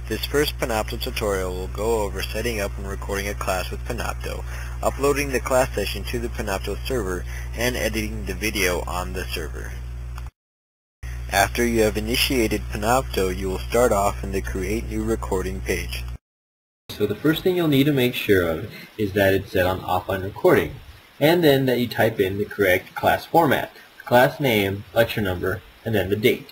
This first Panopto tutorial will go over setting up and recording a class with Panopto, uploading the class session to the Panopto server, and editing the video on the server. After you have initiated Panopto, you will start off in the Create New Recording page. So the first thing you'll need to make sure of is that it's set on offline recording, and then that you type in the correct class format, class name, lecture number, and then the date.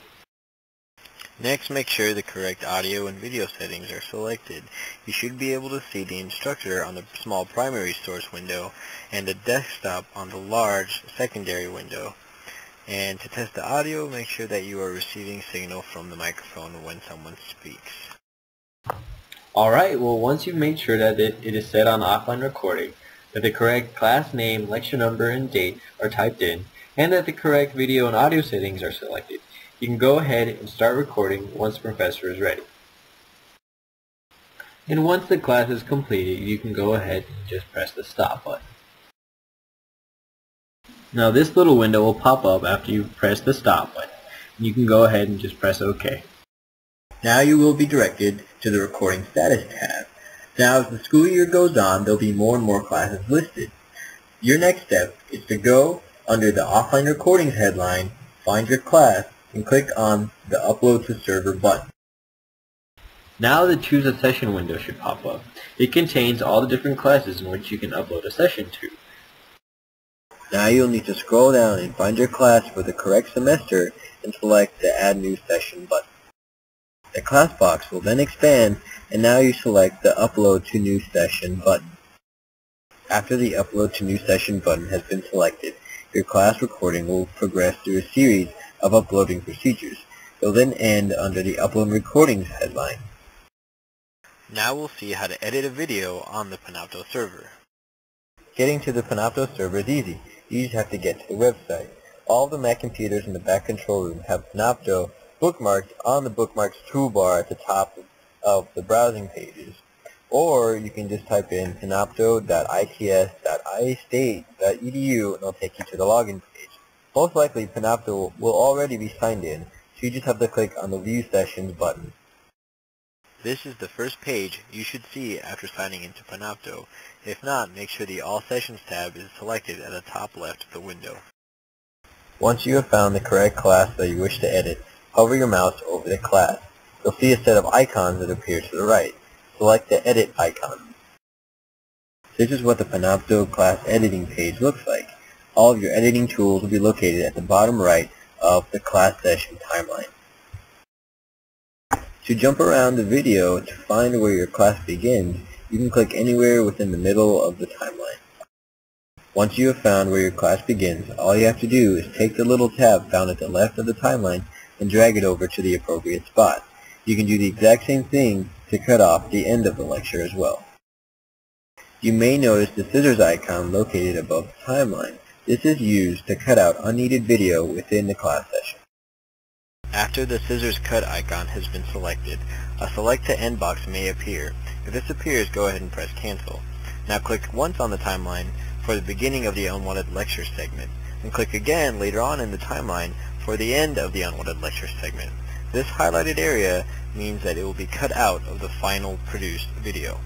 Next, make sure the correct audio and video settings are selected. You should be able to see the instructor on the small primary source window and the desktop on the large secondary window. And to test the audio, make sure that you are receiving signal from the microphone when someone speaks. Alright, well once you've made sure that it is set on offline recording, that the correct class name, lecture number, and date are typed in, and that the correct video and audio settings are selected, you can go ahead and start recording once the professor is ready. And once the class is completed, you can go ahead and just press the stop button. Now this little window will pop up after you press the stop button. You can go ahead and just press OK. Now you will be directed to the Recording Status tab. Now as the school year goes on, there will be more and more classes listed. Your next step is to go under the Offline Recordings headline, find your class, and click on the Upload to Server button. Now the Choose a Session window should pop up. It contains all the different classes in which you can upload a session to. Now you'll need to scroll down and find your class for the correct semester and select the Add New Session button. The class box will then expand, and now you select the Upload to New Session button. After the Upload to New Session button has been selected, your class recording will progress through a series of uploading procedures. It will then end under the Upload Recordings headline. Now we'll see how to edit a video on the Panopto server. Getting to the Panopto server is easy. You just have to get to the website. All of the Mac computers in the back control room have Panopto bookmarked on the Bookmarks toolbar at the top of the browsing pages. Or you can just type in panopto.its.iastate.edu and it'll take you to the login page. Most likely Panopto will already be signed in, so you just have to click on the View Sessions button. This is the first page you should see after signing into Panopto. If not, make sure the All Sessions tab is selected at the top left of the window. Once you have found the correct class that you wish to edit, hover your mouse over the class. You'll see a set of icons that appear to the right. Select the Edit icon. This is what the Panopto class editing page looks like. All of your editing tools will be located at the bottom right of the class session timeline. To jump around the video to find where your class begins, you can click anywhere within the middle of the timeline. Once you have found where your class begins, all you have to do is take the little tab found at the left of the timeline and drag it over to the appropriate spot. You can do the exact same thing to cut off the end of the lecture as well. You may notice the scissors icon located above the timeline. This is used to cut out unneeded video within the class session. After the scissors cut icon has been selected, a Select to End box may appear. If this appears, go ahead and press Cancel. Now click once on the timeline for the beginning of the unwanted lecture segment, and click again later on in the timeline for the end of the unwanted lecture segment. This highlighted area means that it will be cut out of the final produced video.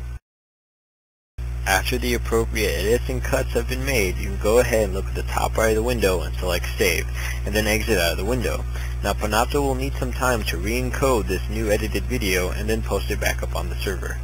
After the appropriate edits and cuts have been made, you can go ahead and look at the top right of the window and select Save, and then exit out of the window. Now Panopto will need some time to re-encode this new edited video and then post it back up on the server.